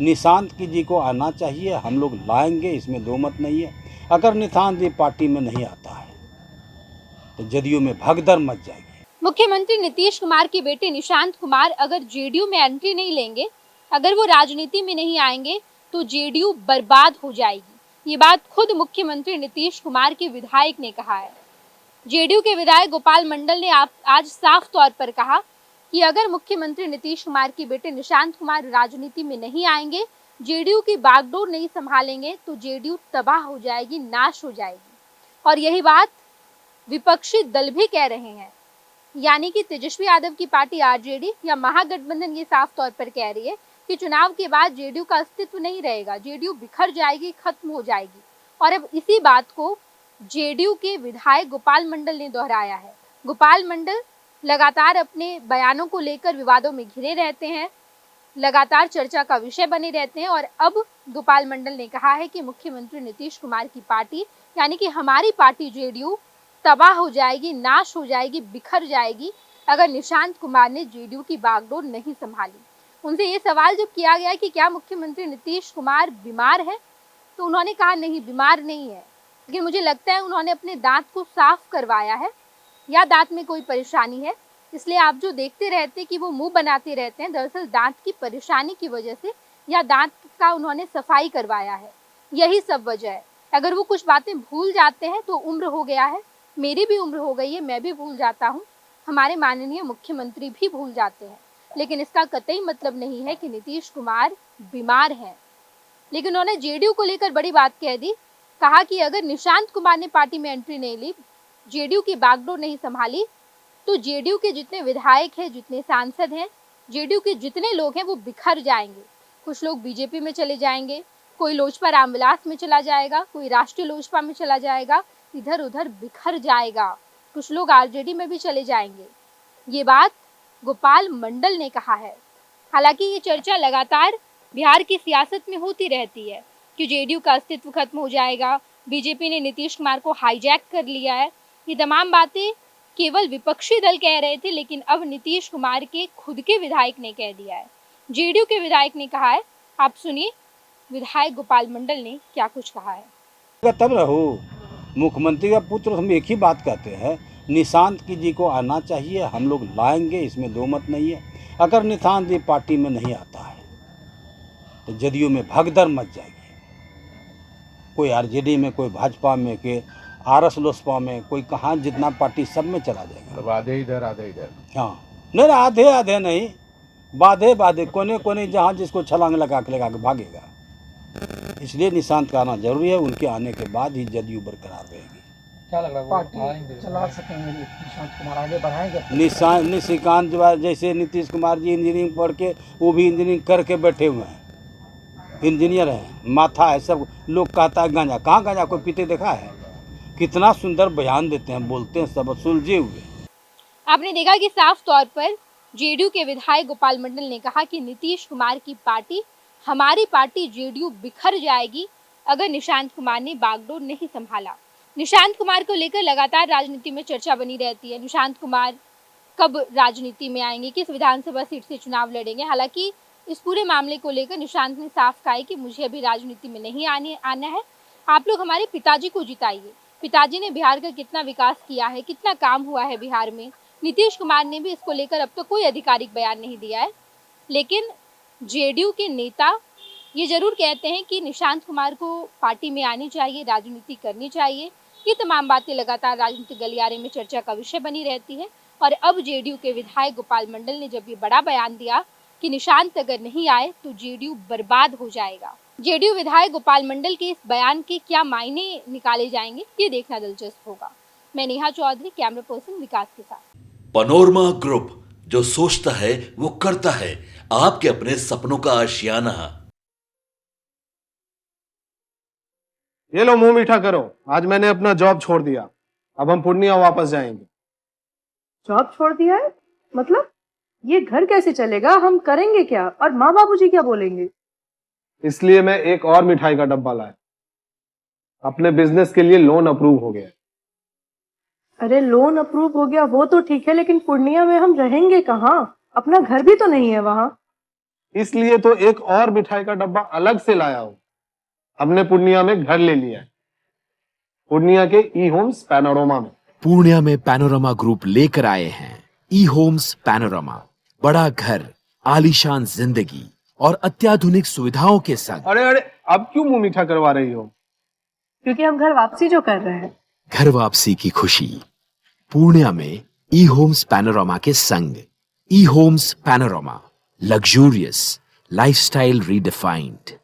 निशांत जी को आना चाहिए, हम लोग लाएंगे, इसमें दो मत नहीं है। अगर निशांत जी पार्टी में नहीं आता है तो जदयू में भगदड़ मच जाएगी। मुख्यमंत्री नीतीश कुमार के बेटे निशांत कुमार अगर जेडीयू में एंट्री नहीं लेंगे, अगर वो राजनीति में नहीं आएंगे तो जेडीयू बर्बाद हो जाएगी। ये बात खुद मुख्यमंत्री नीतीश कुमार के विधायक ने कहा है। जेडीयू के विधायक गोपाल मंडल ने आज साफ तौर पर कहा कि अगर मुख्यमंत्री नीतीश कुमार के बेटे निशांत कुमार राजनीति में नहीं आएंगे, जेडीयू की बागडोर नहीं संभालेंगे तो जेडीयू तबाह हो जाएगी, नाश हो जाएगी। और यही बात विपक्षी दल भी कह रहे हैं, यानी कि तेजस्वी यादव की पार्टी आरजेडी या महागठबंधन ये साफ तौर पर कह रही है कि चुनाव के बाद जेडीयू का अस्तित्व नहीं रहेगा, जेडीयू बिखर जाएगी, खत्म हो जाएगी। और अब इसी बात को जेडीयू के विधायक गोपाल मंडल ने दोहराया है। गोपाल मंडल लगातार अपने बयानों को लेकर विवादों में घिरे रहते हैं, लगातार चर्चा का विषय बने रहते हैं। और अब गोपाल मंडल ने कहा है कि मुख्यमंत्री नीतीश कुमार की पार्टी यानी कि हमारी पार्टी जेडीयू तबाह हो जाएगी, नाश हो जाएगी, बिखर जाएगी अगर निशांत कुमार ने जेडीयू की बागडोर नहीं संभाली। उनसे ये सवाल जब किया गया कि क्या मुख्यमंत्री नीतीश कुमार बीमार है, तो उन्होंने कहा नहीं, बीमार नहीं है, लेकिन मुझे लगता है उन्होंने अपने दांत को साफ करवाया है या दांत में कोई परेशानी है, इसलिए आप जो देखते रहते कि वो मुंह बनाते रहते हैं, दरअसल दांत की परेशानी की वजह से या दांत का उन्होंने सफाई करवाया है, यही सब वजह है। अगर वो कुछ बातें भूल जाते हैं तो उम्र हो गया है, मेरी भी उम्र हो गई है, मैं भी भूल जाता हूँ, हमारे माननीय मुख्यमंत्री भी भूल जाते हैं, लेकिन इसका कतई मतलब नहीं है कि नीतीश कुमार बीमार हैं। लेकिन उन्होंने जेडीयू को लेकर बड़ी बात कह दी, कहा कि अगर निशांत कुमार ने पार्टी में एंट्री नहीं ली, जेडीयू की बागडोर नहीं संभाली, तो जेडीयू के जितने विधायक हैं, जितने सांसद हैं, जेडीयू के जितने लोग हैं वो बिखर जाएंगे। कुछ लोग बीजेपी में चले जाएंगे, कोई लोजपा रामविलास में चला जाएगा, कोई राष्ट्रीय लोजपा में चला जाएगा, इधर उधर बिखर जाएगा, कुछ लोग आरजेडी में भी चले जाएंगे। ये बात गोपाल मंडल ने कहा है। हालांकि ये चर्चा लगातार बिहार की सियासत में होती रहती है कि जेडीयू का अस्तित्व खत्म हो जाएगा, बीजेपी ने नीतीश कुमार को हाईजैक कर लिया है। ये तमाम बातें केवल विपक्षी दल कह रहे थे, लेकिन अब नीतीश कुमार के खुद के विधायक ने कह दिया है, जेडीयू के विधायक ने कहा है। आप सुनिए विधायक गोपाल मंडल ने क्या कुछ कहा है। तब रहो, मुख्यमंत्री का पुत्र हम एक ही बात कहते हैं, निशांत जी को आना चाहिए, हम लोग लाएंगे, इसमें दो मत नहीं है। अगर निशांत जी पार्टी में नहीं आता है तो जदयू में भगदड़ मच जाएगी। कोई आरजेडी में, कोई भाजपा में, कोई आरएस लोसपा में, कोई कहाँ, जितना पार्टी सब में चला जाएगा। तो आधे इधर आधे इधर। हाँ, नहीं आधे आधे नहीं, बाधे बाधे, कोने कोने, जहाँ जिसको छलांग लगा के भागेगा। इसलिए निशांत का आना जरूरी है, उनके आने के बाद ही जदयू बरकरार रहेगी। क्या लग रहा है पार्टी चला सकेंगे, निशांत कुमार आगे बढ़ाएंगे? निशिकांत जैसे नीतीश कुमार जी इंजीनियरिंग पढ़ के, वो भी इंजीनियरिंग करके बैठे हुए हैं, इंजीनियर हैं, माथा है, सब लोग कहता है गांजा, कहाँ गांजा कोई पीते देखा है? कितना सुंदर बयान देते हैं, बोलते हैं, सब सुलझे हुए। आपने देखा कि साफ तौर पर जेडीयू के विधायक गोपाल मंडल ने कहा कि नीतीश कुमार की पार्टी, हमारी पार्टी जेडीयू बिखर जाएगी अगर निशांत कुमार ने बागडोर नहीं संभाला। निशांत कुमार को लेकर लगातार राजनीति में चर्चा बनी रहती है, निशांत कुमार कब राजनीति में आएंगे, किस विधानसभा सीट से चुनाव लड़ेंगे। हालांकि इस पूरे मामले को लेकर निशांत ने साफ कहा है कि मुझे अभी राजनीति में नहीं आना है, आप लोग हमारे पिताजी को जिताइए। पिताजी ने बिहार का कितना विकास किया है, कितना काम हुआ है बिहार में। नीतीश कुमार ने भी इसको लेकर अब तक कोई आधिकारिक बयान नहीं दिया है, लेकिन जेडीयू के नेता ये जरूर कहते हैं कि निशांत कुमार को पार्टी में आनी चाहिए, राजनीति करनी चाहिए। ये तमाम बातें लगातार राजनीतिक गलियारे में चर्चा का विषय बनी रहती है। और अब जेडीयू के विधायक गोपाल मंडल ने जब ये बड़ा बयान दिया कि निशांत अगर नहीं आए तो जेडीयू बर्बाद हो जाएगा। जेडीयू विधायक गोपाल मंडल के इस बयान के क्या मायने निकाले जाएंगे, ये देखना दिलचस्प होगा। मैं नेहा चौधरी, कैमरा पर्सन विकास के साथ। पनोरमा ग्रुप, जो सोचता है वो करता है, आपके अपने सपनों का आशियाना। ये लो मुंह मीठा करो, आज मैंने अपना जॉब छोड़ दिया, अब हम पूर्णिया वापस जाएंगे। जॉब छोड़ दिया है? मतलब ये घर कैसे चलेगा, हम करेंगे क्या, और माँ बाबूजी क्या बोलेंगे? इसलिए मैं एक और मिठाई का डब्बा लाया, अपने बिजनेस के लिए लोन अप्रूव हो गया। अरे लोन अप्रूव हो गया वो तो ठीक है, लेकिन पूर्णिया में हम रहेंगे कहाँ? अपना घर भी तो नहीं है वहाँ। इसलिए तो एक और मिठाई का डब्बा अलग से लाया हूं। हमने पूर्णिया में घर ले लिया है, पूर्णिया के ई होम्स पैनोरमा में। पूर्णिया में पैनोरमा ग्रुप लेकर आए हैं ई होम्स पैनोरमा, बड़ा घर, आलीशान जिंदगी और अत्याधुनिक सुविधाओं के संग। अरे अरे, अब क्यों मुंह मीठा करवा रही हो? क्योंकि हम घर वापसी जो कर रहे हैं। घर वापसी की खुशी पूर्णिया में ई होम्स पैनोरमा के संग। E homes panorama, luxurious lifestyle redefined.